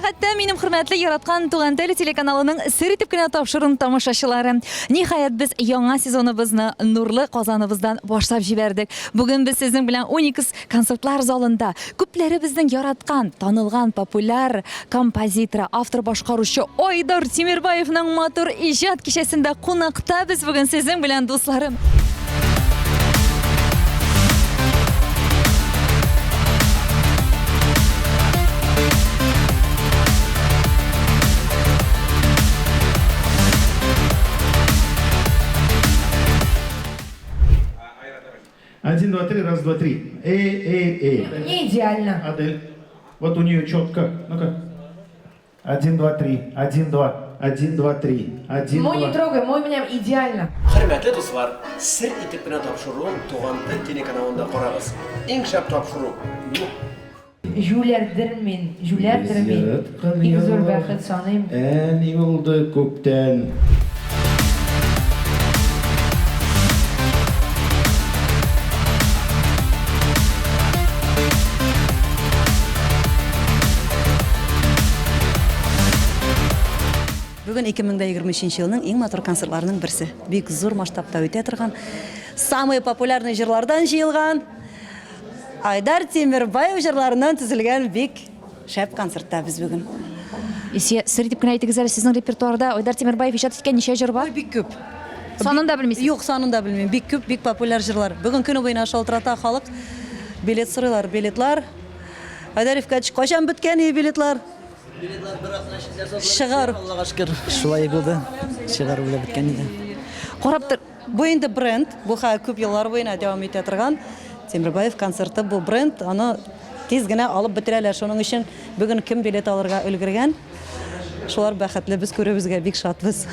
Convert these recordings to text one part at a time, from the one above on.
Сәхәттә минем хөрмәтле яраткан Туган тел телеканалының сер итеп кенә тапшырын тамашачылары. Ниһаять без яңа сезоныбызны нурлы Казаныбыздан башлап җибәрдек. Бүген без сезнең белән Уникс концертлар залында күпләре безнең яраткан, танылган популяр композитор, автор башкаручы Айдар Тимербаевның матур иҗат кичәсендә кунакта без бүген сезнең белән дусларым. Один, два, три, раз, два, три. Не идеально. Адель. Вот у нее четко. Ну-ка. Один, два, три. Один, два. Один, два, три. Один, Мой два. не трогай, мой меня идеально. Hürmetli dostlar, sir itip bina tapşırığım Tuğan telekanalında qarağız. Eng şap tapşırıq. Жүләрдермен, жүләрдермен. Иң зур бәхет саныйм. Әни булды күптән. Бүгін 2023 елның ең матур концертларының бірсі. Бик зор масштабта өте тұрған, самый популярный жырлардан жиылған, Айдар Тимербаев жырларынан түзілген бик шәп концертта біз бүгін. Сер итеп кенә әйтегез әле сезнең репертуарда Айдар Тимербаев иҗат иткән ничә җыр бар? Бик көп. Санын да белмисез. Юк, санын да белмим. Бик көп, бик популяр жырлар. Бүгін көне буена шалтырата халык билет сорыйлар, билетлар. Айдаровка качан беткән билетлар? Шығар. Аллаға шүкір, шулай болды. Шығар белә биткән иде. Карап тор. Бу инде бренд, бу көп еллар буена дәвам итә торган Тимербаев концерты бу бренд, аны тиз генә алып бетерәләр. Шуның өчен бүген кем билет алырга өлгергән? Шулар бәхетле, без күребезгә бик шатбыз.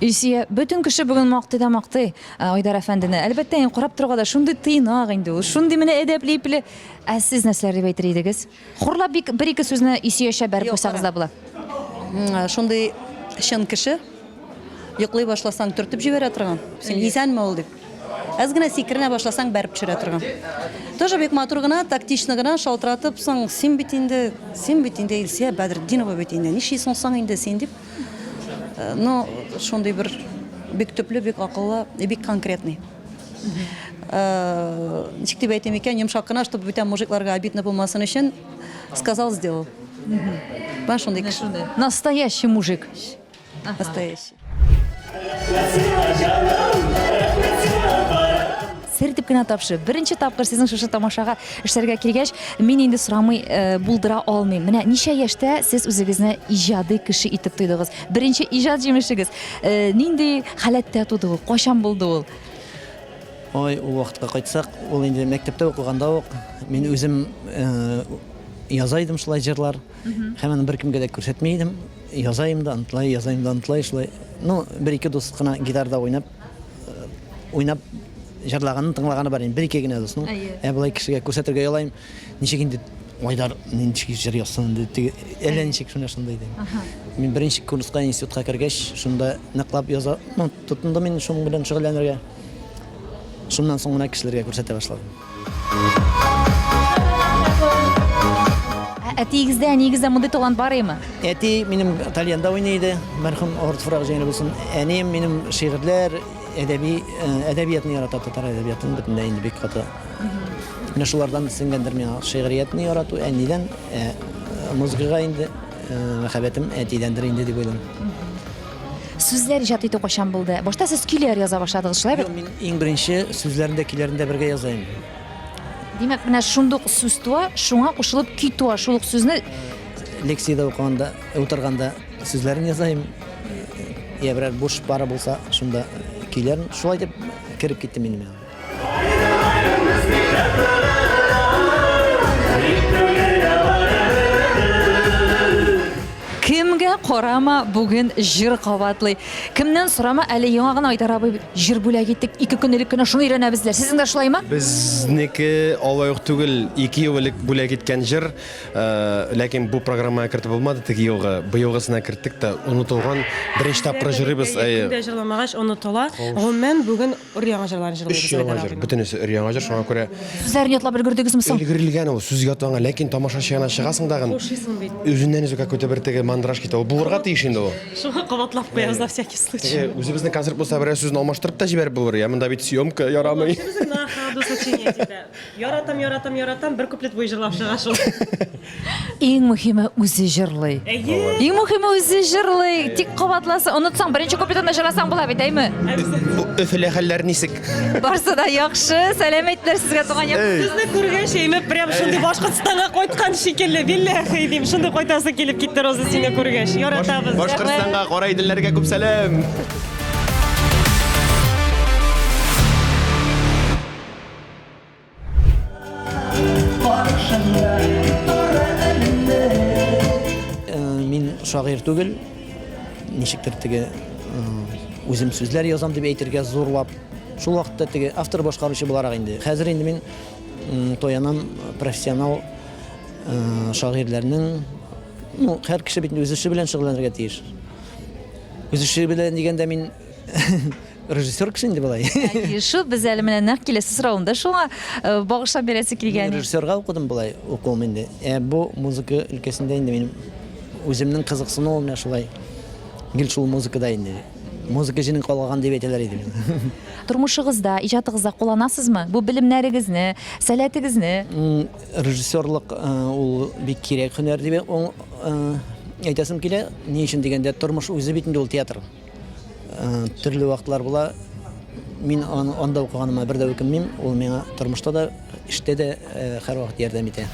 Исия, бөтен кеше бүген мактый да мактый Айдар әфәндене. Әлбәттә, ин карап торганда шундый тыйнак инде ул. Шундый менә әдәпле ипле. Ә сез нәрсәләр дип әйтер идегез? Хурлап бик бер-ике сүзне Исияшә бәреп куйсагыз да була. Шундый чын кеше йоклый башласаң төртеп җибәрә торган. Син исәнме ул дип. Аз гына сикеренә башласаң бәреп төшерә торган. Тоже бик матур гына, тактично гына шалтыратып соң син бит инде Илсия Бәдретдинова бит инде. Нишисең соң инде син дип. Но шундый бер бик төпле, бик акыллы, бик конкретный. Ничек дип әйтим икән, йомшак кына, чтобы бүтән мужикларга обидно булмасын өчен сказал, сделал. Ба шундый кеше. Настоящий мужик. Настоящий. Сер итеп кенә тапшы. Беренче тапкыр сезнең шушы тамашага эшләргә килгәч, мин инде сорамый булдыра алмыйм. Менә ничә яшьтә сез үзегезне иҗади кеше итеп тойдыгыз? Беренче иҗат җимешегез нинди халәттә туды ул? Качан булды ул? Ой, ул вакытка кайтсак, ул инде мәктәптә укыганда ук мин үзем язайдым шулай җырлар. Һәм аны беркемгә дә күрсәтми идем. Язайым да антлай шулай. Ну, бер-ике дус кына гитарда уйнап җырлаганын тыңлаганы бар инде, бер-ике генә дусның. Булай кешегә күрсәтергә ялайым. Ничек инде Айдар ничек җыр язсын диде. Әллә ничек шундай диде. Мин беренче курска институтка кергәч, шунда ныклап яза, ну, тотындым мин шуның белән шөгыльләнергә. Шуннан соң гына кешеләргә күрсәтә башладым. Әтигездә, нигездә мондай талант бар име? Әти минем Италияда уйнайды, мәрхүм Ортфраг җәйне булсын. Әнием минем шигырьләр, әдәбиятны ярата, татар әдәбиятын бөтенләй инде бик каты. Менә шулардан сеңгәндер миңа шигъриятны ярату, әнидән, музыкага инде мәхәббәтем әтидәндер инде дип уйлыйм. Сүзләр иҗат итү качан булды? Башта сез көйләр яза башладыгыз, шулай бит? Мин иң беренче сүзләрендә, көйләрендә бергә язайм. Димәк, менә шундук сүз туа, шуңа кушылып көй туа, шул ук сүзне Лекцияда укыганда, утырганда сүзләрен язайм. Я берәр буш бары булса, шунда көйләрен шулай дип кирип китте минем. кемгә Korama bugün jir kavatlı. Kimden sorama әле яңа гына Айдар абый jir бүләк иттек. 2 көнлек кенә шуны өйрәнәбезләр. Сезнең дә шулаймы? Безнеке алай ук түгел 2 еллык бүләк иткән җыр, ләкин бу программага кертеп булмады. Теге елгы, быелгысына керттек тә унутылган беренче тапкыр җырыбыз. Кемдә җырламагач онытыла. Гомумән бүген өр-яңа җырларны Үч җырлыйбыз. яңа җыр, бөтенесе өр-яңа җыр, шуңа күрә Сүзләрне ятлап өлгердегезме соң? өлгерелгән ул сүз ятаңа, ләкин тамашачыга чыгасың дагы. Ошыйсың бит. Үзеннән үзгә көтә бер теге мандраж китә. Ул булырга тиеш инде ул. Шуңа кабатлап куябыз на всякий случай. Теге үзебезнең концерт булса берәр сүзне алмаштырып та җибәреп булыр. Я монда бит съемка ярамый. Безнең на ходу сочинение диде. Яратам, бер куплет буе җырлап чыга шул. Иң мөһиме үзе җырлый. Әйе. Иң мөһиме үзе җырлый. Тик кабатласа, онытсаң, беренче куплетны җырласаң була бит, әйме? Бу өфеле хәлләр нисек? Барсы да яхшы. Сәлам әйттеләр сезгә туган як. Безне күргәч, әйме прям шундый Башкортстанга кайткан шикелле. Билләһи дим, шундый кайтасы килеп китте роза сине күргәч. Яратабыз. Башкортстанга кара иделләргә күп сәлам. Мин шагыйрь түгел, ничектер теге үзем сүзләр язам дип әйтергә зурлап. Шул вакытта теге автор башкаручы буларак инде. Хәзер инде мин тоянам профессионал шагыйрьләрнең, ну, һәр кеше бит үз эше белән шөгыльләнергә тиеш. Үз эше белән дигәндә мин режиссер кеше инде булай. Шу без әле менә нәкъ киләсе сораунда шуңа багышлап бирәсе килгән. Режиссерга укыдым булай, укуым инде. Бу музыка өлкәсендә инде минем үземнең кызыксынуым менә шулай. Гел шул музыкада инде. Музыка җинен калган дип әйтәләр иде мин. Тормышыгызда, иҗатыгызда кулланасызмы? Бу белемнәрегезне, сәләтегезне? Режиссерлык ул бик кирәк һөнәр дип әйтәсем килә. Ни өчен дигәндә, тормыш үзе бит инде ул театр. Төрле вакытлар була. Мин анда укыганыма бер дә үкенмим. Ул миңа тормышта да, эштә дә һәрвакыт ярдәм итә.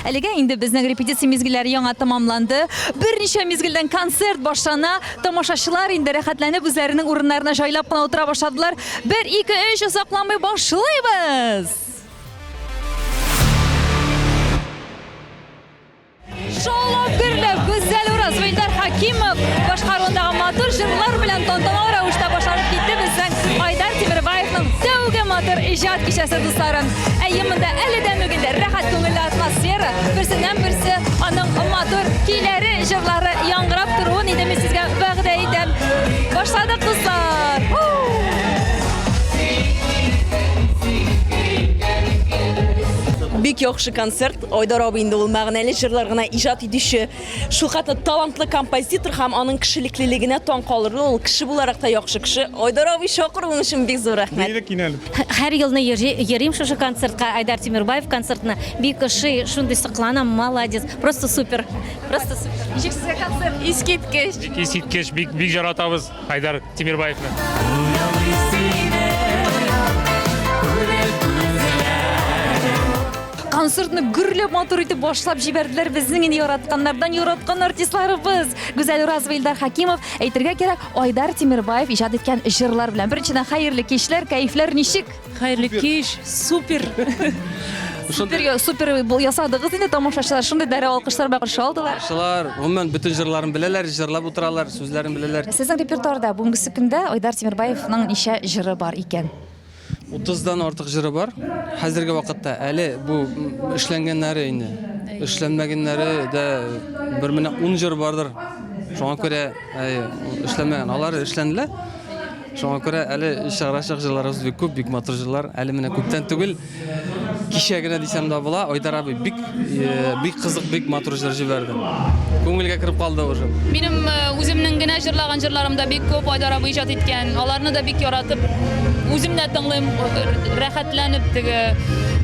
Әлегә инде безнең репетиция мизгилләре яңа тамамланды. Берничә мизгелдән концерт башлана. Тамашачылар инде рәхәтләнеп үзләренең урыннарына җайлап кына утыра башладылар. 1 2 3 озакламый башлыйбыз. Шалап гөрләп Гүзәл Ураз Вилдар Хакимов башкаруындагы матур җырлар белән тантаналы рәвештә башланып китте безнең Айдар Тимербаевның тәүге матур иҗат кичәсе дусларым. Әйемендә әле дә мөгендә рәхәт күңелле атмосфера, берсеннән-берсе аның матур көйләре, җырлары яңгырап торуын инде мин сезгә вәгъдә итәм. Башладык кызлар. Бик яхшы концерт. Айдар абый инде ул мәгънәле җырлар гына иҗат итүче, шулкатлы талантлы композитор һәм аның кешелеклелегенә таң калырлы ул кеше буларак та яхшы кеше. Айдар абый шакыруың өчен бик зур рәхмәт. Һәр елны йөрим шушы концертка, Айдар Тимербаев концертына. Бик ошый, шундый сакланам, молодец. Просто супер. Просто супер. Ничек сезгә концерт? Искиткеч. Искиткеч, бик жаратабыз Айдар Тимербаевны. Концертны гүрләп матур итеп башлап җибәрделәр безнең инде яратканнардан яраткан артистларыбыз. Гүзәл Ураз Вилдар Хакимов, әйтергә кирәк, Айдар Тимербаев иҗат иткән җырлар белән беренчедән хәерле кичләр, кайфлар ничек? Хәерле кич, супер. Супер ясадыгыз инде тамашачылар шундый дәрә алкышлар белән каршы алдылар. Шулар гомумән бөтен җырларын беләләр, җырлап утыралар, сүзләрен беләләр. Сезнең репертуарда бүгенге көндә Айдар Тимербаевның ничә җыры бар икән? 30дан артык җыры бар. Хәзерге вакытта әле бу эшләнгәннәре инде. Эшләнмәгәннәре дә 10 җыр бардыр. Шуңа күрә эшләнмәгән, алар эшләнделәр. Шуңа күрә әле чыгарачак җырларыбыз бик күп, бик матур җырлар. Әле менә күптән түгел кичә генә дисәм дә була, Айдар абый бик кызык, бик матур җыр җибәрде. Күңелгә кирип калды уже. Минем үземнең генә җырлаган җырларымда бик күп Айдар абый иҗат иткән. Аларны да бик яратып, үзем дә тыңлыйм, рәхәтләнеп теге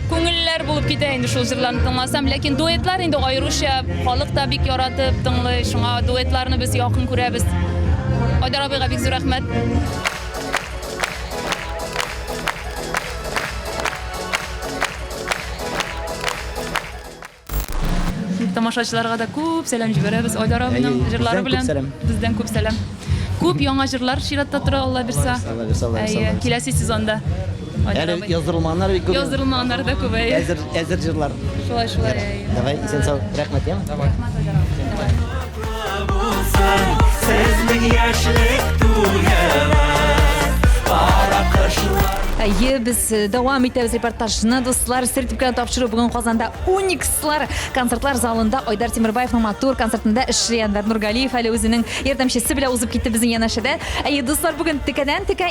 күңелләр булып китә инде шул җырларны тыңласам, ләкин дуэтлар инде аеруча халык та бик яратып тыңлый. Шуңа дуэтларны без якын күрәбез. Айдар абыйга бик зур рәхмәт. Тамашачыларга да күп сәлам җибәрәбез. Айдар абыйның җырлары белән бездән күп сәлам. Күп яңа җырлар чиратта тора, Алла бирсә. Келәсе сезонда. Айдар Әле абый. яздырылманнар бик күп. Яздырылмаганнар да күбәйә. Әзер җырлар. Шулай. Давай, исән сау. Рәхмәт, яме. Biz devam etimiz reportajına dostlar. Sertifikat topşırı bugün Kazanda Unix'lar konsertlar zalında Aydar Timurbayev'nin matur konsertinde işleyen Ver Nurgaliyev hali özünün yardımcısı bile uzıp gitti bizim yanaşıda. Dostlar bugün tıkadan tıka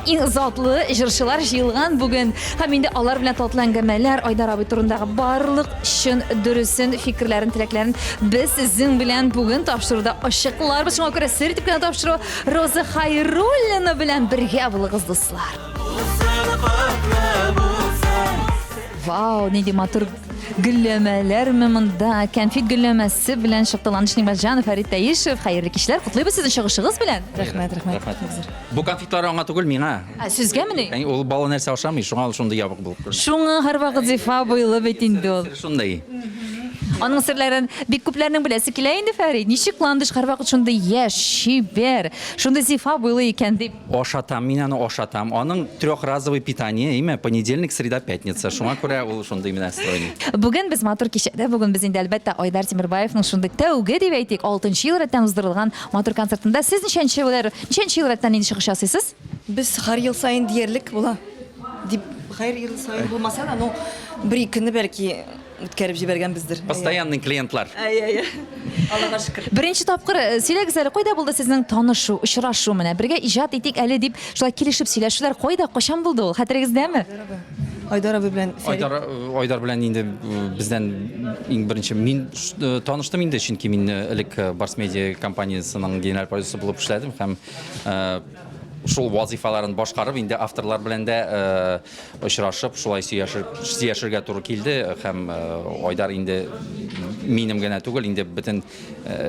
en zatlı jırşılar jıyılgan bugün. Hem indi alar bilen tatlı engemeler Aydar abi turundaki barlık şun dürüsün fikirlerin tileklerin biz sizin bilen bugün topşırıda aşıklar. Biz şuna göre sertifikat topşırı Roza Hayrullina bilen birge bulğız dostlar. Wow, ne diyeyim matur güllemeler mi mında? Konfet güllemesi bilen Şıktalanış Nimalcan, Ferit Tayişev. Hayırlı kişiler. Kutlayıp sizin çıkışınız bilen. Rahmet. Bu konfetler аңа түгел миңа. Sizge mi ne? Ул бала нәрсә ашамый, шуңа ул шундай ябык булып күренә. Şuna her vakit zifa boylu betindi ol. Шундай. Onun sırların bir küplerinin bilesi kileyindi Ferit. Nişik landış her vakit şunda yaş, şiber. Şunda zifa boylu iken deyip. Ашатам, мин аны ашатам. Аның трехразовый питание, име понедельник, среда, пятница. Шуңа күрә ул шундай менә стройный. Bugün biz matur kişide, bugün biz indi elbette Aydar Timurbayev'nin şunda tevge deyip eytik 6. yıl retten uzdırılgan matur konsertinde. Siz nişençi yıl retten indi çıkış yapıyorsunuz? Biz her yıl sayın diyerlik bula. Her yıl sayın bulmasa da no bir ikini belki ütkərib жибәргән бездер. Постоянный клиентлар. Аллаға шükür. Birinci tapqır сөйләгезләр кайда булды сезнең танышу, очрашу менә бергә иҗат итик әле дип шулай килешеп сөйләшүләр кайда кашан булды ул? Хәтерегездәме? Айдар абый белән Айдар белән инде бездән иң беренче мин таныштым инде, чөнки мин элек Барс Медиа компаниясының генераль продюсеры булып эшләдем һәм шул вазифаларын башкарып инде авторлар белән дә очрашып, шулай сөйләшергә туры килде һәм Айдар инде минем генә түгел, инде бөтен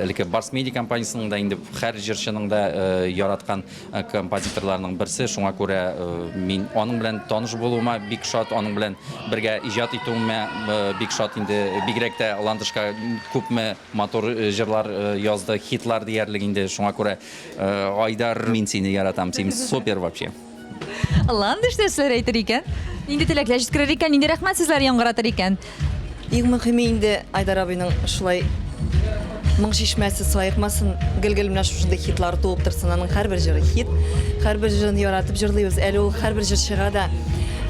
элек Барс Медиа компаниясының да инде һәр җырчының да яраткан композиторларның берсе, шуңа күрә мин аның белән таныш булуыма бик шат, аның белән бергә иҗат итүемә бик шат инде, бигрәк тә ландышка күпме матур җырлар язды, хитлар диярлек инде, шуңа күрә Айдар, мин сине яратам, син супер вообще. Ландыш дәсләр әйтер икән. Инде теләкләр җиткерер икән, инде рәхмәт сүзләр яңгыратыр икән. Иң мөһиме инде Айдар абыйның шулай моң шишмәсе сайыкмасын, гел-гел менә шушындай хитлар туып торсын, аның һәрбер җыры хит, һәрбер җырын яратып җырлыйбыз. Әле ул һәрбер җырчыга да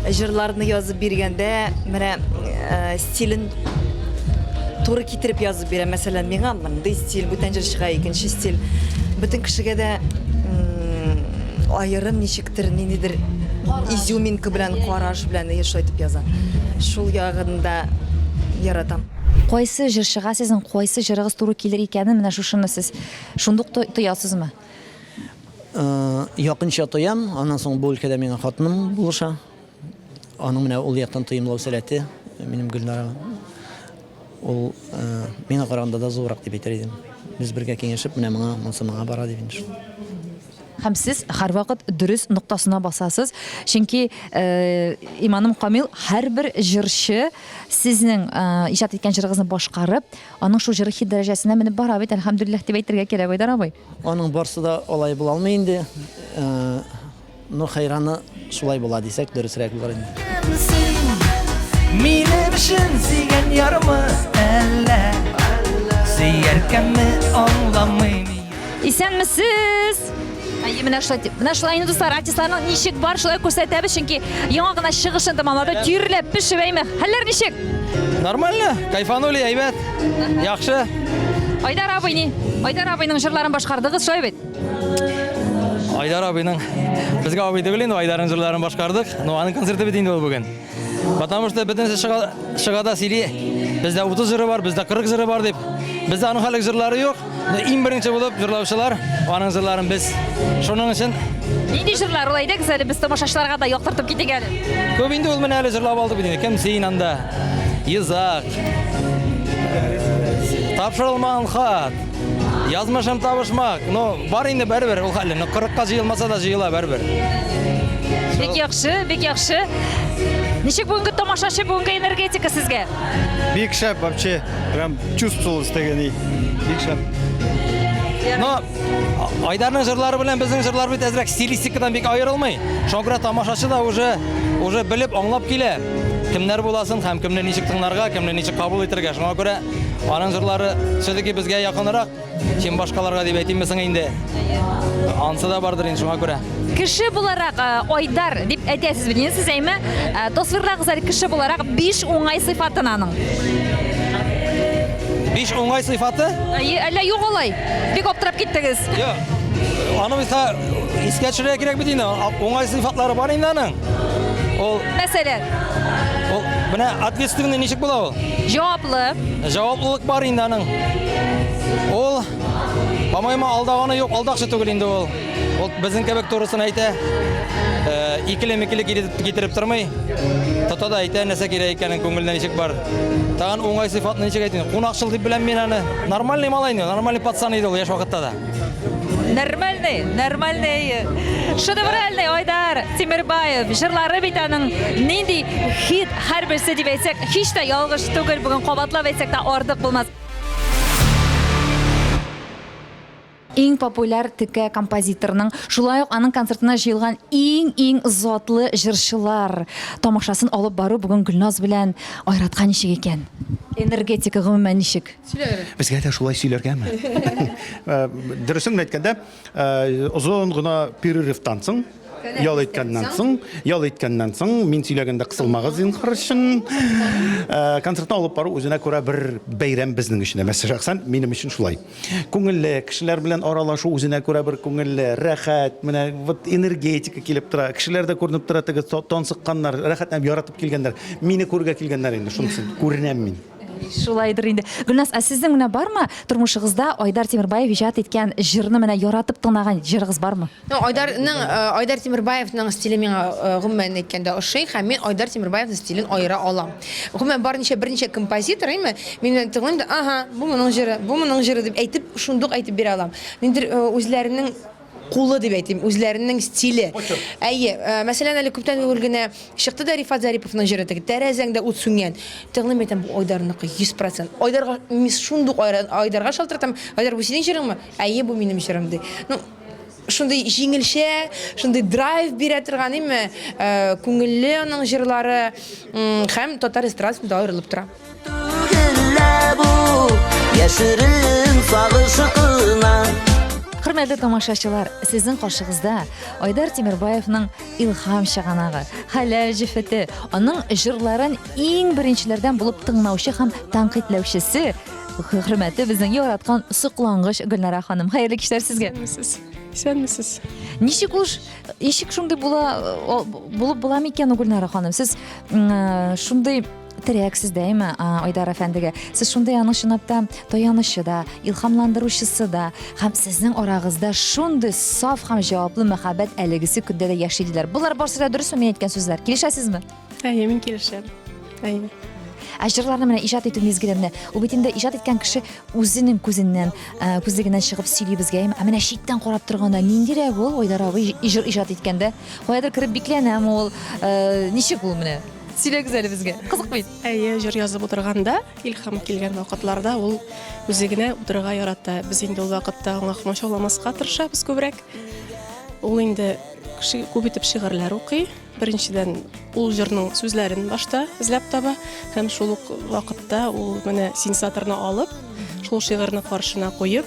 җырларны язып биргәндә, менә стилен туры китереп язып бирә. Мәсәлән, миңа мондый стиль, бүтән җырчыга икенче стиль. Бөтен кешегә дә айырым ничектер, ниндидер изюминка белән, караш белән яшайтып яза. Шул ягында яратам. Кайсы җырчыга сезнең кайсы җырыгыз туры килер икәнен менә шушыны сез шундук тоясызмы? Якынча тоям, аннан соң бу өлкәдә миңа хатыным булыша. Аның менә ул яктан тоемлау сәләте, минем Гөлнара. Ул миңа караганда да зуррак дип әйтер идем. Без бергә киңәшеп, менә моңа бара дип инде. Һәм сез һәр вакыт дөрес ноктасына басасыз. Чөнки Иманым Камил һәрбер җырчы сезнең иҗат иткән җырыгызны башкарып, аның шул җыры хит дәрәҗәсенә менеп бара бит, әлхәмдүлилләх дип әйтергә кирәк, Айдар абый. Аның барсы да алай була алмый инде. Но хайраны шулай була дисәк, дөресрәк булыр инде. Минем өчен сөйгән ярымы әллә сөяркәнме аңламыйм. Исәнмесез? Менә шулай инде дуслар, артистларның ничек бар, шулай күрсәтәбез, чөнки яңа гына чыгышын тәмамлады, тирләп пешеп әйме. Хәлләр ничек? Нормально, кайфанули, әйбәт. Яхшы. Айдар абый ни? Айдар абыйның җырларын башкардыгыз, шулай бит? Айдар абыйның безгә абый түгел инде, Айдарның җырларын башкардык. Но аның концерты бит инде ул бүген. Потому что бөтен шыгада сөйли. Бездә 30 җыры бар, бездә 40 җыры бар дип. Бездә аның халык җырлары юк. Иң беренче булып җырлаучылар, аның җырларын без. Шуның өчен нинди җырлар ул әйдәгез әле без тамашачыларга да яктыртып китик әле. Күп инде ул менә әле җырлап алды бит инде. Кем син анда? Йызак. Тапшырылмаган хат. Язмышым табышмак. Но бар инде бер-бер ул хәле. 40-ка җыелмаса да җыела бер-бер. Бик яхшы, бик яхшы. Ничек бүгенге тамашачы, бүгенге энергетика сезгә? Бик шәп вообще. Прям чувствовалось тегени. Бик шәп. Но Айдарның җырлары белән безнең җырлар бит әзрәк стилистикадан бик аерылмый. Шуңа күрә тамашачы да уже уже белеп аңлап килә. Кемнәр буласын һәм кемне ничек тыңларга, кемне ничек кабул итәргә. Шуңа күрә аның җырлары все-таки безгә якынрак, чем башкаларга дип әйтим мисың инде. Ансы да бардыр инде шуңа күрә. Кеше буларак Айдар дип әйтәсез бит, сез әйме? Тасвирлагызар кеше буларак 5 уңай сыйфатын аның. 5 уңай сыйфаты? Әллә юк алай. Бик аптырап киттегез. Юк. Аны бит искә төшерергә кирәк бит инде. Уңай сыйфатлары бар инде аның. Ул Мәсәлән, ул менә ответственный ничек була ул? җаваплы. Җаваплылык бар инде аның. Ул по-моему алдаганы юк, алдакчы түгел инде ул. Ул безнең кебек турысын әйтә. Икеле-микеле китереп тормый. Тата да әйтә, нәрсә кирәк икәнен күңелдә ничек бар. Тагын уңай сыйфатны ничек әйтә? Кунакчыл дип беләм мин аны. Нормальный малай инде, нормальный пацан иде ул яшь вакытта да. Нормальный. Шедевральный Айдар Тимербаев. Җырлары бит аның нинди хит һәрберсе дип әйтсәк, һич тә ялгыш түгел, бүген кабатлап әйтсәк тә артык булмас. Иң популяр текә композиторның, шулай ук аның концертына җыелган иң затлы җырчылар тамашасын алып бару бүген Гөлназ белән айраткан ничек икән? Энергетика гомумән ничек? Безгә дә шулай сөйләргәме? Дөресен әйткәндә, озын гына перерывтан соң, ял иткәннән соң, мин сөйләгәндә кысылмагыз инхар өчен. Концертны алып бару үзенә күрә бер бәйрәм безнең өчен. Мәсәлән, минем өчен шулай. Күңелле, кешеләр белән аралашу үзенә күрә бер күңелле, рәхәт, менә вот энергетика килеп тора. Кешеләр дә күренеп тора, теге тансыкканнар, рәхәтләнеп яратып килгәннәр. Мине күргә килгәннәр инде, шунысын күренәм мин. Шулайдыр инде. Гөлназ, сезнең менә бармы тормышыгызда Айдар Тимербаев иҗат иткән җырны менә яратып тыңлаган җырыгыз бармы? Айдар Тимербаевның стиле миңа гомумән әйткәндә ошый, һәм мин Айдар Тимербаевның стилен айыра алам. Гомумән берничә композитор, әйме? Мин тыңлыйм да, бу моның җыры дип әйтеп, шундук әйтеп бирә алам. Ниндер үзләренең кулы дип әйтим, үзләренең стиле. Мәсәлән, әле күптән генә чыкты да Рифат Зариповның җыры, тәрәзәңдә ут сүнгән. Тыңлыйм әйтәм, бу Айдарныкы 100%. Айдарга мис шундук Айдарга шалтыратам. Айдар, бу синең җырыңмы? Бу минем җырым ди. Шундай җиңелчә, шундай драйв бирә торган име, күңелле аның җырлары, һәм татар эстрадасында аерылып тора. Хөрмәтле тамашачылар, сезнең каршыгызда Айдар Тимербаевның илһам чыганагы, хәләл җифете, аның җырларын иң беренчеләрдән булып тыңлаучы һәм тәнкыйтьләүчесе, хөрмәтле безнең яраткан соклангыч Гөлнара ханым. Хәерле кичләр сезгә. Исәнмесез. Ничек шундый булып була микән Гөлнара ханым? Сез шундый терәксез дәйме Айдар әфәндегә? Сез шундый аның чынлапта таянычы да, илһамландыручысы да, һәм сезнең арагызда шундый саф һәм җаваплы мәхәббәт әлегесе көндә дә яшидиләр. Булар барсы да дөрес мин әйткән сүзләр. Килешәсезме? Мин килешәм. Җырларны менә иҗат итү мизгелендә, ул бит инде иҗат иткән кеше үзенең күзлегеннән чыгып сөйли безгә. Менә читтән карап торганда ниндирәк ул Айдар абый җыр иҗат иткәндә, каядыр кереп бикләнәм ул, ничек ул менә? Сөйләгез әле безгә. Кызык бит. Җыр язып утырганда, илһам килгән вакытларда ул үзегенә утырырга ярата. Без инде ул вакытта аңа комачауламаска тырышабыз күбрәк. Ул инде күп итеп шигырьләр укый. Беренчедән ул җырның сүзләрен башта эзләп таба, һәм шул ук вакытта ул менә синсаторны алып, шул шигырьне каршына куеп,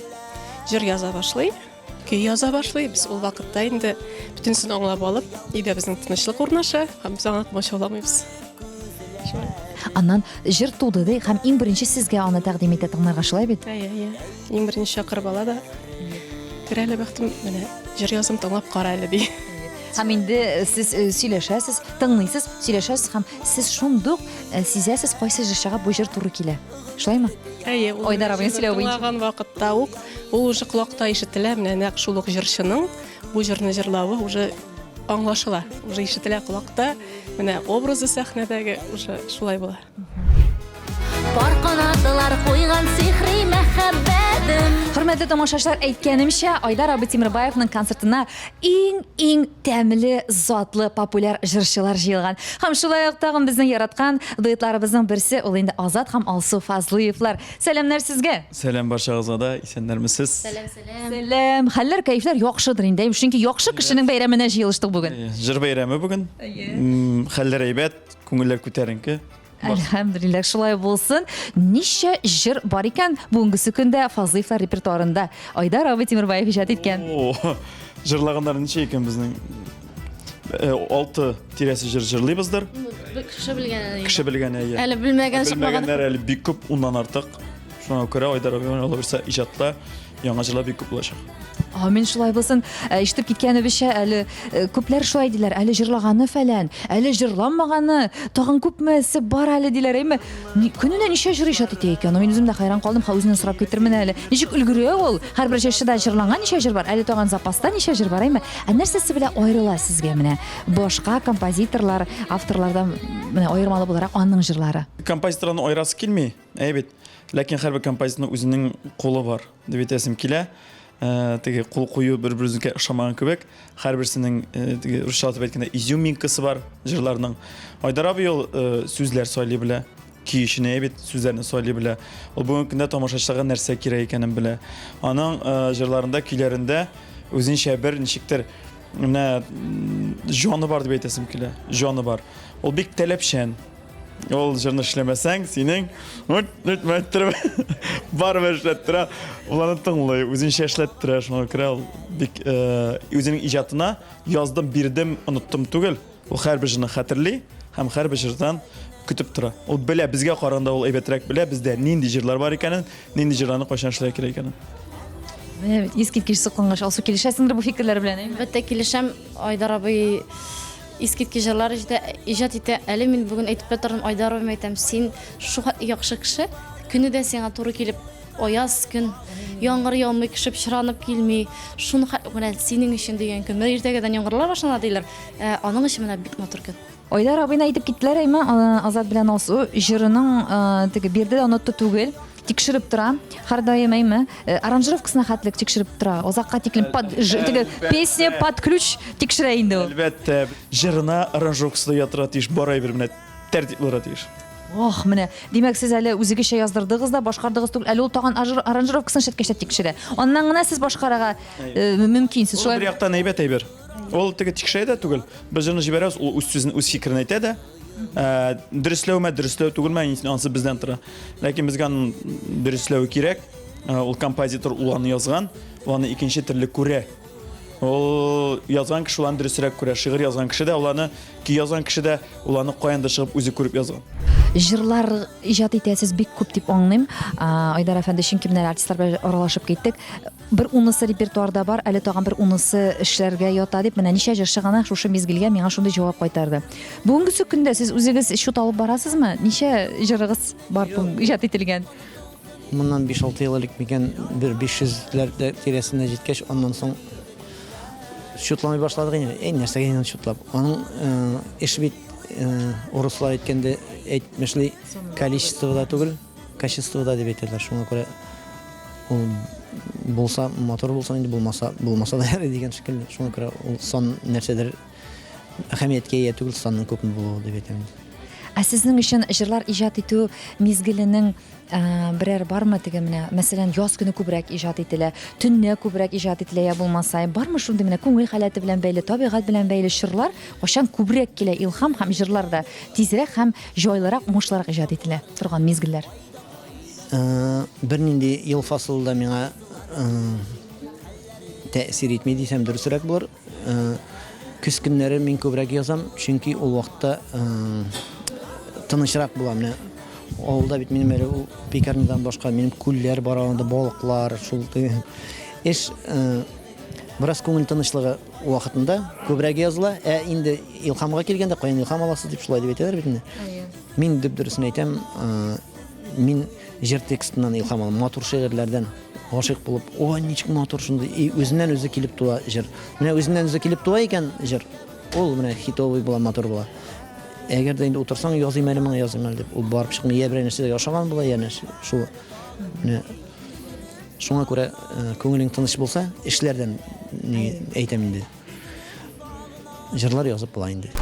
җыр яза башлый. Көй яза башлый. Без ул вакытта инде бүтәнсен аңлап алып, өйдә безнең тынычлык урнаша, һәм без аңа комачауламыйбыз. Аннан җыр туды ди, һәм иң беренче сезгә аны тәкъдим итә тыңларга шулай бит? Иң беренче чакырып ала да, керәле бәхтем, менә җыр язым тыңлап кара әле ди. Һәм инде сез сөйләшәсез, тыңлыйсыз, сөйләшәсез һәм сез шундук сизәсез кайсы җырчыга бу җыр туры килә. Шулаймы? Айдар абый сөйләү буенча. Тыңлаган вакытта ук ул уже колакта ишетелә, менә нәкъ шул ук җырчының бу җырны җырлавы уже аңлашыла, уже ишетелә колакта, менә образы сәхнәдәге уже шулай була. Бар канатлар куйган сихри мәхәббәтем. Hürmetli tomoshachilar, aytganimcha, Oydar Abi Temirbayevning konsertine eng tәмле, zatlı, popüler jırchilar jyylgan. Ham shulay uq tag'in bizning yaratgan duetlarimizning birisi ol endi Azat ham Alsu Fazlıyevlar. Selamlar sizga. Selam barchangizga da, esenlermisiz? Selam. Haller kayflar yaxshidir endi. Chunki yaxshi kishining bayramına jyylishdik bugun. Jir bayrami bugun. Haller aybat, ko'ngillar ko'tarinki. Elhamdülillah şulay bolsun. Nice jir bar ekan bugünkü kunda Fazlıyevlar repertuarında Oydar Abi Temirbayev ijod etgan. Jırlaganlar neçe ekan bizning? 6 tirasi jırlaybızdır. Kişi bilgen ayı. Әлі білмеген шықпаған. Bilmegenler eli bir küp ondan artık. Şuna göre Oydar abi olursa ijatla yangi jırlar bir küp olacak. Amin şulay bolsun. Iştip kitkeni bir şey eli köpler şulay diler. Eli jırlagаны falan, eli jırlanmagаны, tagın köpmesi bar eli diler. Emme gününe nice jır ijod ete ekan. Men özüm de hayran kaldım. Ha özünden sorap getirmen eli. Nичек ülgürüyor ol? Her bir şeşide jırlangan nice jır var. Eli tagın zapasta nice jır var. Emme närsesi bile ayrıla sizge mene. Boşqa kompozitorlar, avtorlardan mene ayırmalı bularak onun jırlары. Kompozitorlarning ayrası kelmey. Evet. Lakin her bir kompozitorning özünün kolu var. Deb etesim kile. Tege kol koyu bir-birimizге ошамаган көбек. Her birisinin tege Rusça atып aytkанда изюминкасы бар жырларның. Oydar abi ol сүзләр сөйлей белә. Киешіне evet сүзләрне сөйлей белә. Ул бүгенге көндә тамашачыларга нәрсә кирәк икәнен белә. Аның жырларында, көйләрендә үзенчә бер ничектер менә җаны бар дип әйтәсем килә. Җаны бар. Ул бик таләпчән. Ol jırını işlemesen senin mettre var verşlettire ulanı tınlay uzun şeşlettire şuna kral bik uzun icatına yazdım birdim unuttum tugul o her bir jırını hatırlı hem her bir jırdan kütüp tura o bile bizge qaranda ol ebetrek bile bizde nindi jırlar var ikanen nindi jırlarını qoşançlar kerak ikanen. Evet, eskitkiş sıkılmış. Alsu kilişesindir bu fikirler bilen. Бәтті келешем Айдар абай eskitki jırlar ijat ете. Әлі мен бүгін айтып бәтірім Айдар абай айтам, сен шуғат яқшы кіші, күні де сеңа туры келіп, ояз күн, яңғыр яумай кішіп, шыранып келмей, шуны сенің үшін деген күн. Мен ертегеден яңғырлар башына дейлер, аның үшін мені бик матур күн. Oydar abine айтып киттелер әйме, Азат белән Алсу жырының теге берде дә онытты түгел. Тикшереп тора. Һәр даим әйме, аранжировкасына хәтлек тикшереп тора. Озакка тиклем теге песня под ключ тикшерә инде ул. Әлбәттә, жырына аранжировкасы ятыра тиеш, барай бер менә тәртипле тиеш. Ох, менә, димәк сез әле үзегезчә яздырдыгыз да, башкардыгыз түгел. Әле ул тагын аранжировкасын шәткәчә тикшерә. Аннан гына сез башкарага мөмкин. Сез шулай. Бер яктан әйбәт әйбер. Ул теге тикшерә дә түгел. Без җырны җибәрәбез, ул үз сүзен, үз фикерен әйтә дә. Дөрисләү түгел мән ансы бездән тора. Ләкин безгә дөрисләү кирәк. Ул композитор уланы язган, уланы икенче төрле күрә. Ул язган кеше уланы дөресрәк күрә. Шигырь язган кеше дә уланы, ки язган кеше дә уланы каян да чыгып үзе күреп язган. Jırlar ijat etəsiz bik күп дип аңлыйм. Айдар әфәнде чөнки менә артистлар белән аралашып киттек. Бер унысы репертуарда бар, әле тагын бер унысы эшләргә ята дип, менә ничә җырчы гына шушы мизгелгә миңа шундый җавап кайтарды. Бүгенге көндә сез үзегез шут алып барасызмы? Ничә җырыгыз бар ижат ителгән? Моннан 5-6 ел элек микән бер 500-ләр тирәсенә җиткәч, аннан соң шутламый башладык инде. Нәрсәгә инде шутлап. Аның эш бит Урыслар әйткәндә әйтмешли количествода түгел, качествода дип әйтәләр. Шуңа күрә ул булса мотор булса инде булмаса да ярый дигән шикелле. Шуңа күрә ул сан нәрсәдер әһәмияткә ия түгел, санның күпме булуы дип әйтәм. Ә сезнең өчен җырлар иҗат итү мизгеленең берәр бармы теге менә, мәсәлән, яз көне күбрәк иҗат ителә, төнне күбрәк иҗат ителә я булмаса, бармы шундый менә күңел халаты белән бәйле, табигать белән бәйле җырлар, кашан күбрәк килә илһам һәм җырларда тизрәк һәм җайлырак, мушлырак иҗат ителә торган мизгелләр. Бернинди ел фасылында миңа тәэсир итми дисәм дөресрәк булыр. Көз көннәре мин күбрәк язам, чөнки ул вакытта тынычрак була менә. Авылда бит минем әле ул пекарнядан башка минем күлләр бар, анда балыклар, шул эш бераз күңел тынычлыгы вакытында күбрәк языла. Инде илһамга килгәндә каян илһам аласыз дип шулай дип әйтәләр бит инде. Мин дип дөресен әйтәм, мин җыр текстыннан илһам алам, матур шигырьләрдән гашык булып, ой, ничек матур шундый, үзеннән үзе килеп туа җыр. Менә үзеннән үзе килеп туа икән җыр. Ул менә хитовый була, матур була. Әгәр дә инде утырсаң, языйм әле, дип, ул барып чыкмый, я берәр нәрсә яшаган була, яна шул. Шуңа күрә күңелең тыныч булса, эшләрдән ни әйтәм инде. Җырлар язып була инде.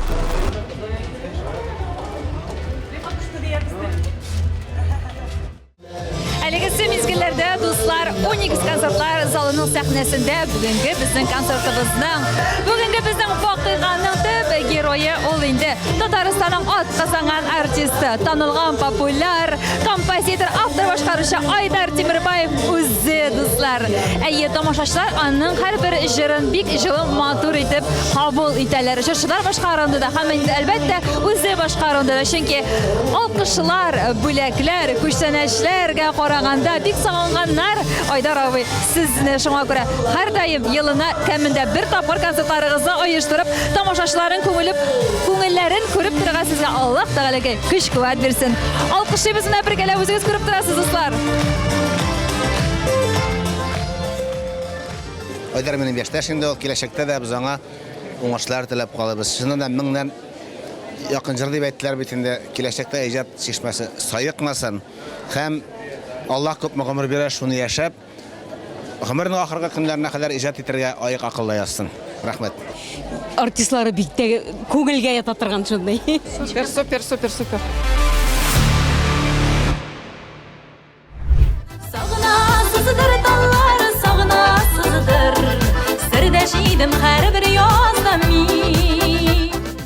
Әлегесе мизгилләрдә дуслар 12 концертлар залының сәхнәсендә бүгенге безнең концертыбызның, бүгенге безнең вакыйганың төп герое ул инде Татарстанның атказанган артисты, танылган популяр композитор, автор башкаручы Айдар Тимербаев үзе дуслар. Әйе, тамашачылар аның һәрбер җырын бик җылы матур итеп кабул итәләр. Җырчылар башкарында да һәм әлбәттә үзе башкарында да, чөнки алкышлар, бүләкләр, күчтәнәчләргә караганда бик сагынганнар. Айдар абый, сезне шуңа күрә һәр даим елына кәмендә бер тапкыр концертларыгызны оештырып, тамашачыларын күңелләрен күреп торырга сезгә Аллаһ Тәгаләгә көч-куәт бирсен. Алкышлыйбыз менә бергәләп үзегез күреп торасыз дуслар. Айдар минем яшьтәш инде, ул киләчәктә дә без аңа уңышлар теләп калабыз. Шуннан да меңнән якын җыр дип әйттеләр бит инде, киләчәктә иҗат чишмәсе сайыкмасын. Һәм Аллаһ күп гомер бирә, шуны яшәп, гомернең ахыргы көннәренә кадәр иҗат итәргә аяк акыллы язсын. Рәхмәт. Артистлары бик тә күңелгә ята торган шундай. Супер. Сагынасыздыр таллар, сагынасыздыр. Сердәшидем һәрбер язда мин.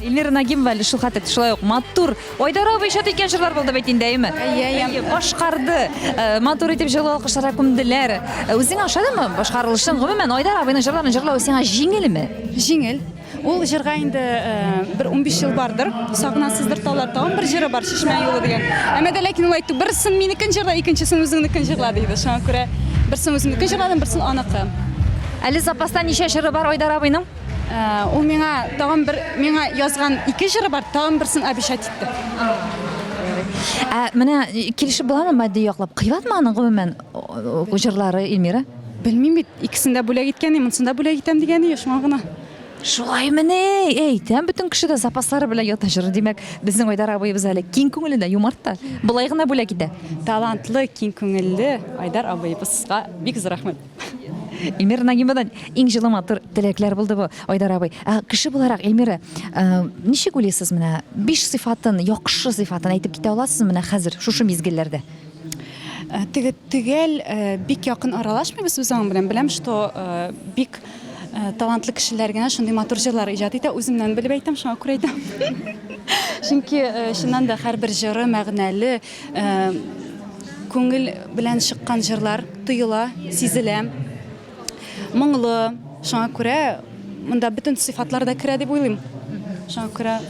Эльмира Нагимова шул хәтле шулай ук матур Айдар абый иҗат иткән җырлар булды бит инде, әйеме? Әйе, башкарды. Матур итеп җырлау алкышларга күмделәр. Үзең ашадымы башкарылышын? Гомумән Айдар абыйның җырларын җырлау сиңа җиңелме? Җиңел. Ул җырга инде бер 15 ел бардыр. Сагынасыздыр таллар тагын бер җыры бар, Шишмә юлы дигән. Әмма дә ләкин ул әйтте, берсен минекен җырла, икенчесен үзеңнекен җырла диде. Шуңа күрә берсен үземнекен җырладым, берсен аныкы. Әле запаста ничә җыры бар Айдар абыйның? Ул миңа тагын бер миңа язган 2 җыры бар, тагын берсен обещать итте. Менә килешеп буламы матди яклап? Кыйбатмы аның гомумән җырлары, Эльмира? Белмим бит, икесендә бүләк иткән, монсында бүләк итәм дигәне шуңа гына. Шулай менә, әйтәм, бөтен кеше дә запаслары белән ята җыр. Димәк, безнең Айдар абыебыз әле киң күңелле дә, юмарт та. Булай гына бүләк итә. Талантлы, киң күңелле Айдар абыебызга бик зур рәхмәт. Эльмира Нагимовадан иң җылы матур теләкләр булды бу, Айдар абый. Кеше буларак, Эльмира, ничек уйлыйсыз менә 5 сыйфатын, яхшы сыйфатын әйтеп китә аласызмы менә хәзер шушы мизгелләрдә? Тегел бик якын аралашмыйбыз без аның белән. Беләм, что бик талантлы кешеләр генә шундый матур җырлар иҗат итә. Үземнән белеп әйтәм, шуңа күрә әйтәм. Чөнки шуннан да һәрбер җыры мәгънәле, күңел белән чыккан җырлар тоела, сизелә. Моңлы, шуңа күрә монда бөтен сыйфатлар да керә дип уйлыйм. Шуңа күрә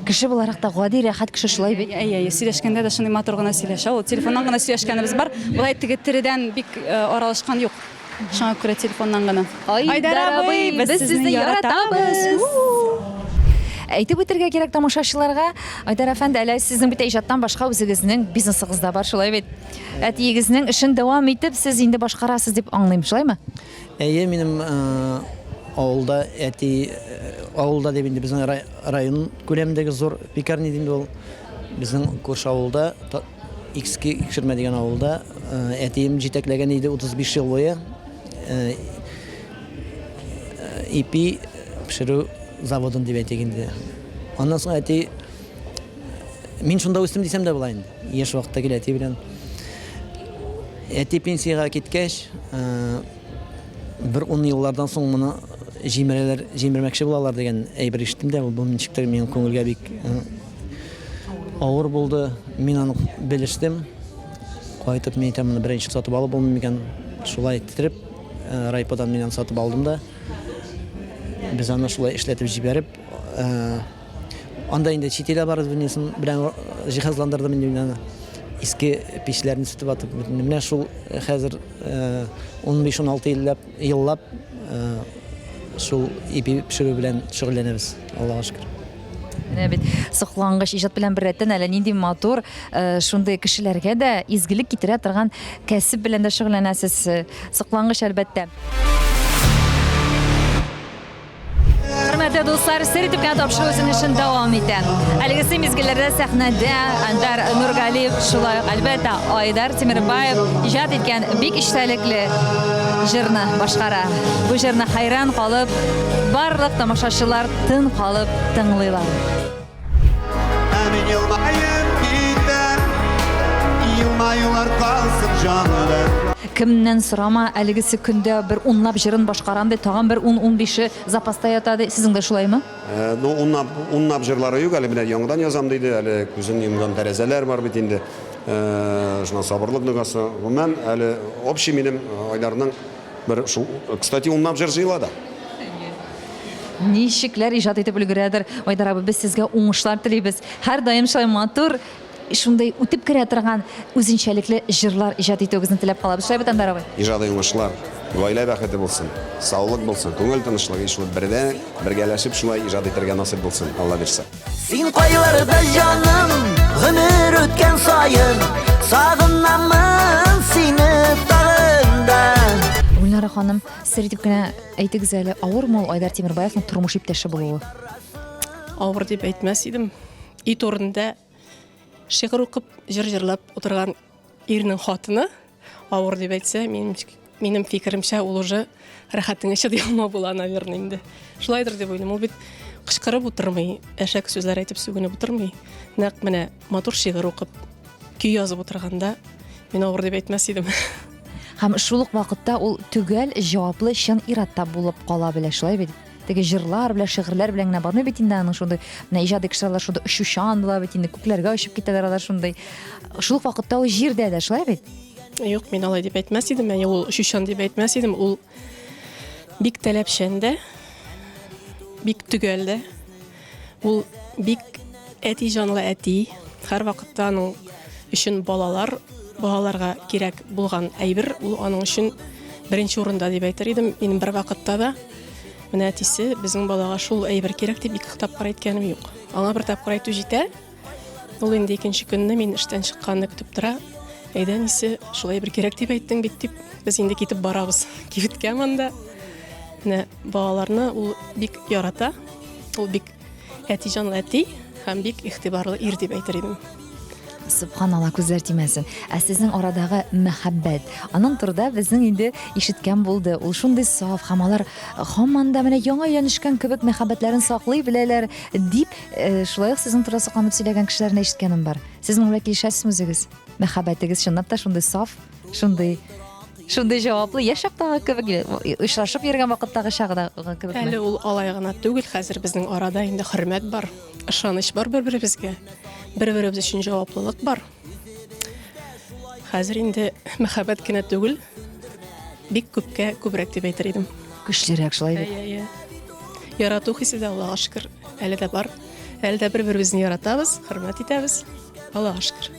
кеше буларак та гади рәхәт кеше шулай бит. Әйе, сөйләшкәндә дә шундый матур гына сөйләшә. Ул телефоннан гына сөйләшкәнебез бар. Булай теге тирәдән бик аралашкан юк. Шуңа күрә телефоннан гына. Айдар абый, без сезне яратабыз. Әйтеп үтәргә кирәк тамашачыларга, Айдар әфәнде, әле сезнең бит иҗаттан башка үзегезнең бизнесыгыз да бар, шулай бит. Әтиегезнең эшен дәвам итеп, сез инде башкарасыз дип аңлыйм, шулаймы? Әйе, минем авылда авылда дип инде безнең район күләмендәге зур пекарня дип ул безнең күрше авылда X2 икшермә дигән авылда әтием җитәкләгән иде 35 ел буе. ипи пешерү заводын дип әйтик инде. Аннан соң әти мин шунда үстем дисәм дә була инде. Яшь вакытта килә әти белән. Әти пенсияга киткәч, бер 10 еллардан соң моны җимермәкче булалар дигән әйбер ишеттем дә, бу ничектер минем күңелгә бик авыр булды. Мин аны белештем. Кайтып мен әйтәм, моны беренче сатып алып булмый микән? Шулай иттереп, райподан мен аны сатып алдым да. Без аны шулай эшләтеп җибәреп, анда инде чит илдә барып белән җиһазландырдым инде аны. Иске печләрне сатып атып, менә шул хәзер 15-16 еллап шул ипи пешерү белән шөгыльләнәбез. Аллаһка шөкер. Менә бит соклангыч иҗат белән беррәттән әле нинди матур шундый кешеләргә дә изгелек китерә торган кәсеп белән дә шөгыльләнәсез. Соклангыч әлбәттә. Hörmətli dostlar, Seri Tüpkən tapşırıq özünün işin davam edən. Əlgisi mizgillərdə səhnədə Əndər Nurqaliyev, şulay əlbəttə Aydar Timirbayev icad etken bik iştəlikli jırını başqara. Bu jırını hayran qalıb, barlıq tamaşaçılar tın qalıb tınlıylar. Əmin yılmayıb gider, yılmayılar qalsın canlar. Kimden sorama əlgisi kündə bir unlap jırın başqarandı, tağın bir 10-15'i zapasta yatadı. Sizin de şulay mı? Unlap jırları yok, əli bilən yanıdan yazamdıydı, əli күзін yumgan tərəzələr var bitindi. Şuna sabırlıq nüqası. Mən əli общий benim Aydarının bir, kстати, unlap jır jıyla da. Nişikler icad etip ülgüredir. Aydar abi biz sizge oңuшлар tileybiz. Her daim şay matur, şunday utip kire тұрған özünçelikli jırlar icad etüğünüzün tilep kalabız. Şay bitan darabay. İcada oңuшлар, ғаилә бәхеті болсын, саулық болсын, көңіл тынышлығы, ішіліп бірден біргәләшіп шулай ижад етергә насip болсын, Алла берсе. Син кайларда жаным, гомер өткән сайын, сагынамын сине тагында. Гүлнара ханым, сіз етіп кіне әйтігіз әлі, ауыр мол Айдар Темирбаевның тұрмыш иптәші болуы? Ауыр деп әйтмәс едім. Ит орында шиғыр оқып, жыр-жырлап отырған ерінің хатыны ауыр деп әйтсе, менің фикірімше ол уже рахаттың іші дейалма бола, наверное, енді. Шылайдыр деп ойлым, ол бет қышқырып отырмай, әшәк сөзлер айтып сөгініп отырмай, нәқ міне матур шиғыр оқып, күй yazып отырғанда, мен ауыр деп әйтмәс едім. Һәм шулык вакытта ул түгел җаваплы чын иратта булып кала белә, шулай бит. Теге җырлар белән, шигырьләр белән генә бармый бит инде аның шундый, менә иҗади кешеләр шундый ошучан була бит инде, күкләргә очып китәләр алар шундый. Шулык вакытта ул җирдә дә, шулай бит. Юк, мен алай дип әйтмәс идем, мен ул ошучан дип әйтмәс идем, ул бик таләпчәндә, бик түгелдә. Ул бик әти җанлы әти, һәр вакытта аның өчен балаларга кирәк булган әйбер, ул аның өчен беренче урында дип әйтер идем. Минем бер вакытта да менә әтисе безнең балага шул әйбер кирәк дип ике тапкыр әйткәнем юк. Аңа бер тапкыр әйтү җитә. Ул инде икенче көнне мин эштән чыкканны көтеп тора. Әйдә нисе шул әйбер кирәк дип әйттең бит дип, без инде китеп барабыз. Кибеткә монда. Менә балаларны ул бик ярата. Ул бик әти җанлы әти һәм бик игътибарлы ир дип әйтер идем. Subhanallah, күзләр тимәсен. Ә сезнең арадагы мәхәббәт, аның турында безнең инде ишеткән булды. Ул шундый саф, һәм алар һаман да менә яңа янышкан кебек мәхәббәтләрен саклый беләләр дип, шулай ук сезнең турында сакланып сөйләгән кешеләрне ишеткәнем бар. Сезнең белән килешәсезме үзегез? Мәхәббәтегез чынлап та шундый саф, шундый җаваплы, яшәктәге кебек, очрашып йөргән вакыттагы чагыдагы кебек. Әле ул алай гына түгел, хәзер безнең арада инде хөрмәт бар, ышаныч бар бер-беребезгә. Бер-беребез өчен җаваплылык бар. Хәзер инде мәхәббәт кенә түгел, бик күбрәк дип әйтер идем. Көчлерәк шулай бит. Ярату хисе дә Аллага шөкер, әле дә бар. Әле дә бер-беребезне яратабыз, хөрмәт итәбез. Аллага шөкер.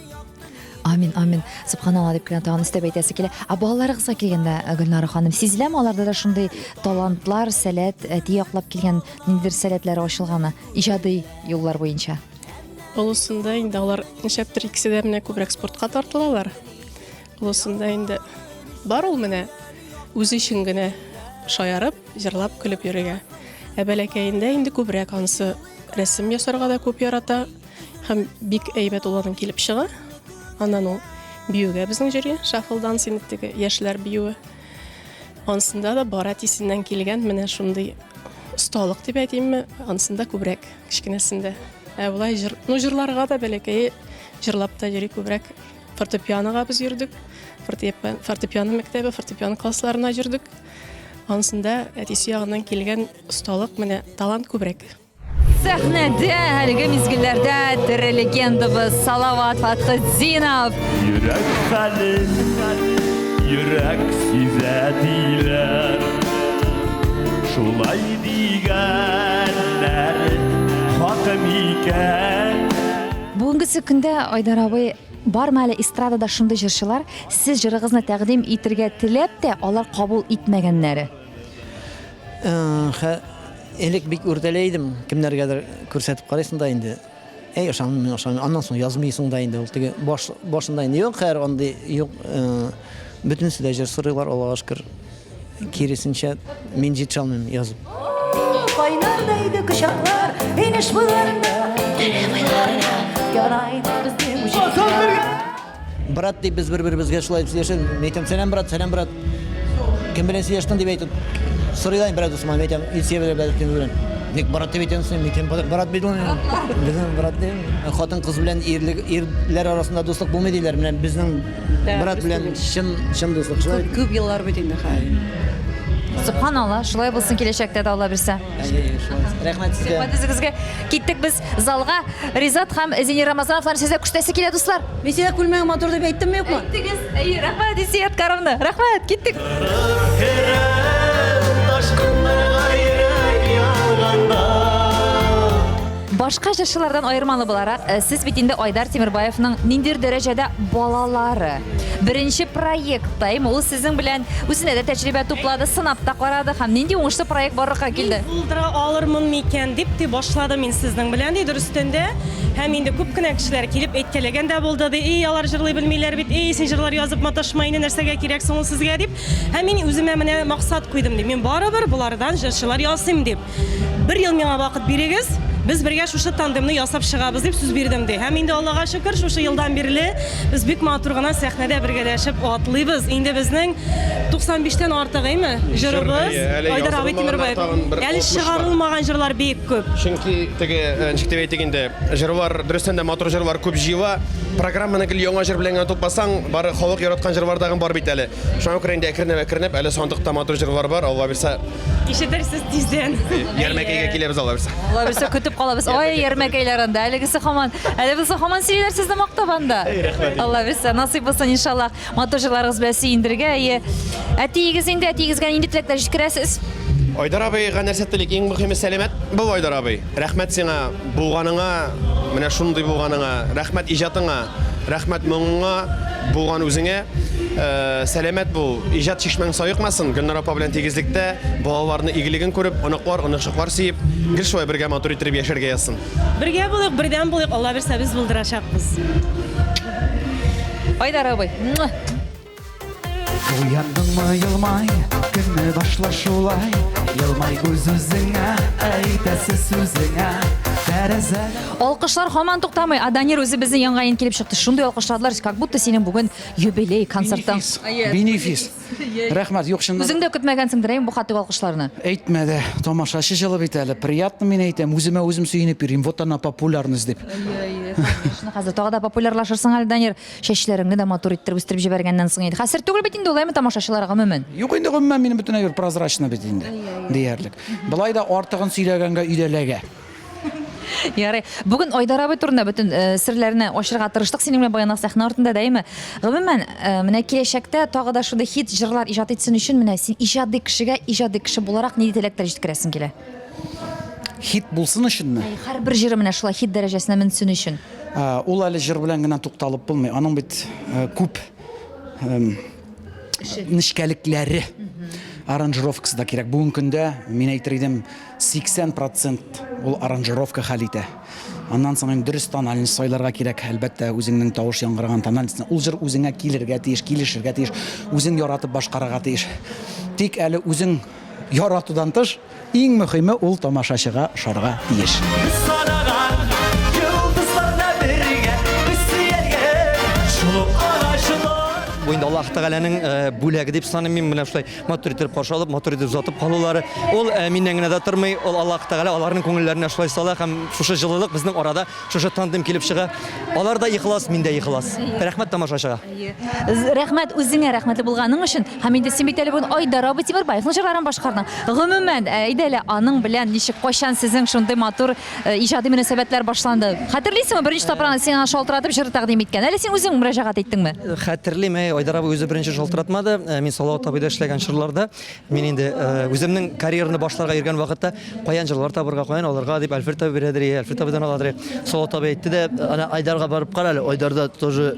Амин, амин. Субханалла дип кенә тагын истәп әйтәсе килә. Ә балаларыгызга килгәндә, Гөлнара ханым, сизеләме аларда да шундый талантлар, сәләт, әти яклап килгән ниндидер сәләтләре ачылганы, иҗади юллар буенча? Олысында инде алар ничәптер икесе дә менә күбрәк спортка тартылалар. Олысында инде бар ул менә үзе өчен генә шаярып, җырлап, көлеп йөрергә. Ә бәләкәендә инде күбрәк анысы рәсем ясарга да күп ярата һәм бик әйбәт уларның килеп чыга. Аннан ул биюгә безнең җыры, шафылдан синеттеге яшьләр биюе. Анысында да бар әтисеннән килгән менә шундый осталык дип әйтимме, анысында күбрәк кичкенәсендә. Ә булай җырларга да бәләкәй җырлап та йөри күбрәк. Фортепианога без йөрдек. Фортепиано мәктәбе, фортепиано классларына йөрдек. Анысында әтисе ягыннан килгән осталык менә талант күбрәк. Сәхнәдә әлеге мизгелләрдә тере легендабыз Салават Фатхетдинов. Йөрәк хәлен, йөрәк сизә диләр. Шулай дигәннәр хакым икән. Бүгенге көндә Айдар абый бармы әле эстрадада шундый җырчылар, сез җырыгызны тәкъдим итәргә теләп тә алар кабул итмәгәннәре? Элек бик үрдәләйдем, кемнәргәдер күрсәтеп карыйсың да инде. Ошамын, аннан соң язмыйсың да инде. Ул теге башында инде юк, һәр андый юк. Бөтенсе дә җыр сырыйлар, Аллага шөкер. Киресенчә, мин җитә алмыйм язып. Kaynardaydı kuşaklar iniş bularında Dere boylarına yaraydı bizim Брат deyip biz bir-birimizge şulay söylesek, meytem senem brat. Kim bilen söylestin deyip aytıp, soruylayın brat Osman, meytem ilsiye bilen. Nek brat deyip aytıyorsun, meytem brat beydi onu. Bizim brat değil mi? Xатын kız bilen erler arasında dostluk bulmaydılar. Bizden brat bilen şın dostluk. Көп yıllar бит Subhanallah, şulay bulsun келешекте de Allah bilse. Рәхмәт сезгә. Sizге киттек biz залга. Ризат һәм Зинер Рамазановлар сезгә күштәсе килә дуслар. Мен сиңа күлмәгән матур дип әйттемме юкмы? Әйттегез. Әйе, рәхмәт Зият карымны. Рәхмәт, киттек. Башка жашылардан айырмалы буларак, сез бит инде Айдар Тимирбаевның ниндир дәрәҗәдә балалары. Беренче проектта, ул сезнең белән үзенә дә тәҗрибә туплады, сынап та карады һәм нинди уңышлы проект барлыкка килде. Булдыра алырмын микән дип башладым мин сезнең белән дөрестендә. Һәм инде күп кенә кешеләр килеп әйткәләгән дә булды ди. Алар җырлый белмиләр бит. Син җырлар язып маташмайны нәрсәгә кирәк соң сезгә дип. Һәм мин үземә менә максат куйдым ди. Мин барыбер булардан җырчылар ясыйм дип. 1 ел миңа вакыт бирегез. Biz birge şuşu tandemni yasap çıgabız deyip söz berdim de. Hem indi Allah'a şükür şuşu yıldan beri biz büyük maturgana sahnede birgeleşip atlıyız. İndi bizning 95'ten artıq mi? Jırımız Aydar abi Timirbayev. Yani çıkarılmagan jırlar büyük köp. Çünkü tege etiginde jırlar dürüstende matur jırlar köp jiva. Programmanın kili yonga jır bilen toplasang bari halk yaratkan jırlardagın bar bit әле. Şoňa görä indi ekirnep әле sondukta matur jırlar bar. Allah bilse. İşitirsiz tizden. Ярмәкәйгә киләбез Allah bilse. Allah bilse көтүп калабыз. Ай, ярмәкәйләрендә. Әлегесе һаман, һаман сөйләр сезне мактабанда. Allah bilse насыйп булсын иншаллах. Матурҗыларыгыз белән сөендергә. Әтиегез инде, әтиегезгә нинди теләкләр җиткерәсез? Айдар абыйга нәрсәтлек иң мөһиме сәламәт бул Айдар абый. Рәхмәт сиңа булганыңа, менә шундый булганыңа, рәхмәт иҗатыңа, рәхмәт моңыңа, булган үзеңә. Сәламәт бул, иҗат шишмәң сайыкмасын. Гөлнар апа белән тигезлектә балаларны игелеген күреп, оныклар, оныкшыклар сөеп, гел шулай бергә матур итеп яшәргә язсын. Бергә булыйк, бердәм булыйк, Алла берсә без булдырачакбыз. Айдар абый. Uyandыңмы йылмай, көнне башла шулай, йылмай үз-үзеңә, әйтәсе сүзеңә, тәрәзә. Алкышлар һаман туктамый. Аданир үзе безнең янга ин килеп чыкты. Шундый алкышладылар, как будто синең бүген юбилей концерттан. Бенефис. Рәхмәт, юк шунда. Үзең дә көтмәгәнсеңдер бу хатык алкышларны. Әйтмәде, тамашачы җылы бит әле. Приятно мин әйтәм, үземә үзем сөенеп йөрим. Вот она популярность дип. Шуны хәзер тагы да популярлашырсың әле, Данир. Чәчләреңне дә матур иттереп үстереп җибәргәннән соң инде. Хәзер түгел бит инде улаймы тамашачыларга гомумән. Юк инде гомумән минем бөтенләй прозрачно бит инде. Диярлек. Былай да артыгын сөйләгәнгә өйдәләгә. Ярый. Бүген Айдар абый турында бөтен серләрне ачырга тырыштык. Синең белән баянак сәхнә артында дәйме? Гомумән, менә киләчәктә тагы да шундый хит җырлар иҗат итсен өчен менә син иҗади кеше буларак нинди теләктәр җиткерәсең килә? Хит булсын өченме? Һәрбер җыры менә шулай хит дәрәҗәсенә менсен өчен. Ул әле җыр белән генә тукталып булмый. Аның бит күп нишкәлекләре. Аранжировкасы да кирәк. Бүген көндә мин әйтер идем 80% ул аранжировка хәл итә. Аннан соң дөрес тональность сайларга кирәк. Әлбәттә үзеңнең тавыш яңгыраган тональностьны. Ул җыр үзеңә килергә тиеш, килешергә тиеш, үзең яратып башкарырга тиеш. Тик әле үзең яратудан тыш иң мөһиме ул тамашачыга шарга тиеш. Bu indi Allah Teala'nın бүләге дип саныйм мин белән шулай матур итеп каршы алып, матур итеп узатып калулары. Ул миннән генә дә тормый, ул Аллаһ Теала аларның күңелләренә шулай сала һәм шушы җылылык безнең арада шушы тандем килеп чыга. Алар да ихлас, мин дә ихлас. Рәхмәт тамашачыга. Рәхмәт үзеңә рәхмәтле булганың өчен. Һәм инде син бит әле бүген Айдар абый Тимирбаевның җырларын башкардың. Гомумән, әйдәле аның белән ничек кайчан сезнең шундый матур иҗади мөнәсәбәтләр башланды? Хәтерлисеңме, беренче тапраны сиңа шалтыратып җыр тәкъдим иткән? Әле син үзең мөрәҗәгать иттеңме? Хәтерлим, Айдар абый үзе беренче шалтыратмады. Мин Салават абыйда эшләгән җырларда мин инде үземнең карьераны башларга йөргән вакытта каян җырлар табырга, каян алырга дип Альфред абый бирәдер, Альфред абыйдан аладыр. Салават абый әйтте дә, ана Айдарга барып кара әле, Айдарда тоже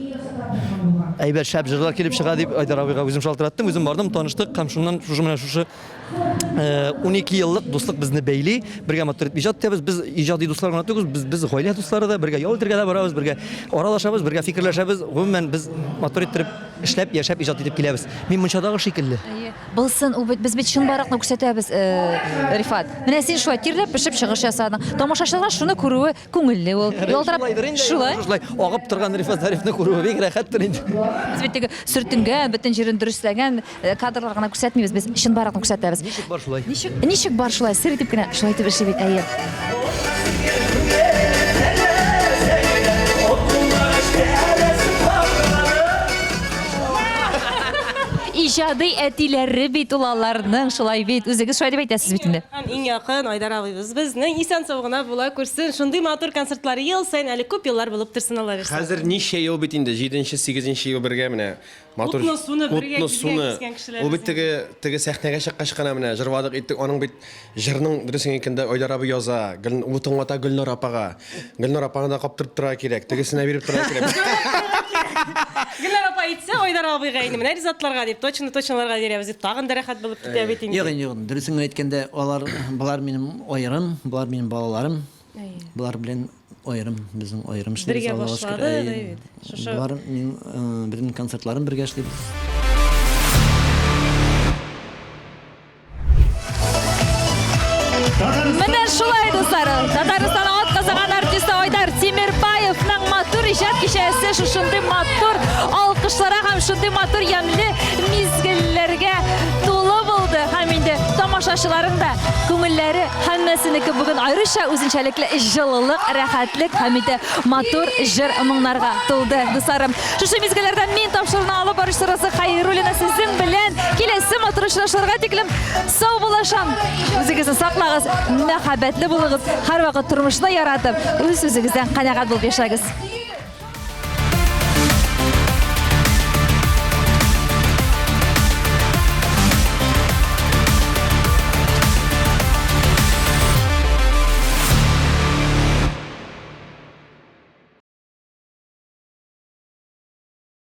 әйбәт шәп җырлар килеп чыга дип Айдар абыйга үзем шалтыраттым. Үзем бардым, таныштык һәм шуннан шушы 12 еллык дуслык безне бәйли, бергә матур итеп иҗат итәбез. Без иҗади дуслар гына түгел, без гаилә дуслары да, бергә ял итәргә дә барабыз, бергә аралашабыз, бергә фикерләшәбез. Гомумән без матур итеп эшләп, яшәп, иҗат итеп киләбез. Мин мончадагы шикелле. Булсын, ул без бит чынбарлыкны күрсәтәбез, Рифат. Менә син шулай тирләп пешеп чыгыш ясадың. Тамашачыларга шуны күрүе күңелле ул. Ялтырап шулай. Шулай агып торган Рифат Зарифны күрүе бик рәхәттер инде. Без бит теге сөртенгән, бөтен җирен дөрестләгән кадрлар гына күрсәтмибез, без чынбарлыкны күрсәтәбез. Ничек бар шулай? Ничек бар шулай? Сер итеп кенә шулай итеп эшли бит, әйе. Иҗади әтиләре бит ул аларның, шулай бит. Үзегез шулай дип әйтәсез бит инде. Иң якын Айдар абыйбыз безнең исән сау була күрсен. Шундый матур концертлары ел сайын әле күп еллар булып торсын Алла бирсен. Хәзер ничә ел бит инде 7-8 ел бергә менә матур Утны суны бергә кискән кешеләр. Ул бит теге сәхнәгә чыккач кына менә җырвадык иттек, аның бит җырның дөресен әйткәндә Айдар абый яза, утың ата Гөлнар апага. Гөлнар апаны да каптырып тора кирәк, тегесенә биреп тора кирәк. Гөлнар апа әйтсә Айдар абыйга инде менә ризатларга дип, точноларга бирәбез дип, тагын да рәхәт булып китә бит инде. Юк, дөресен әйткәндә, булар минем аерым, булар минем балаларым. Булар белән аерым, безнең аерым эшләр Бергә башлады, Булар безнең концертларын бергә эшлибез. Менә шулай дуслар. Татарстан атказаган артисты Айдар Тимербаевның матур иҗат кичәсе шушындый матур алкышларга һәм шундый матур ямьле мизгелләргә тулы булды. Һәм инде тамашачыларның да күңелләре һәммәсенеке бүген аеруча үзенчәлекле җылылык, рәхәтлек һәм инде матур җыр моңнарга тулды. Дусларым, шушы мизгелләрдән мин тапшыруны алып баручысы Хәйруллина сезнең белән киләсе матур очрашуларга тиклем сау булашам. Үзегезне саклагыз, мәхәббәтле булыгыз, һәрвакыт тормышны яратып, үз-үзегездән канәгать булып яшәгез.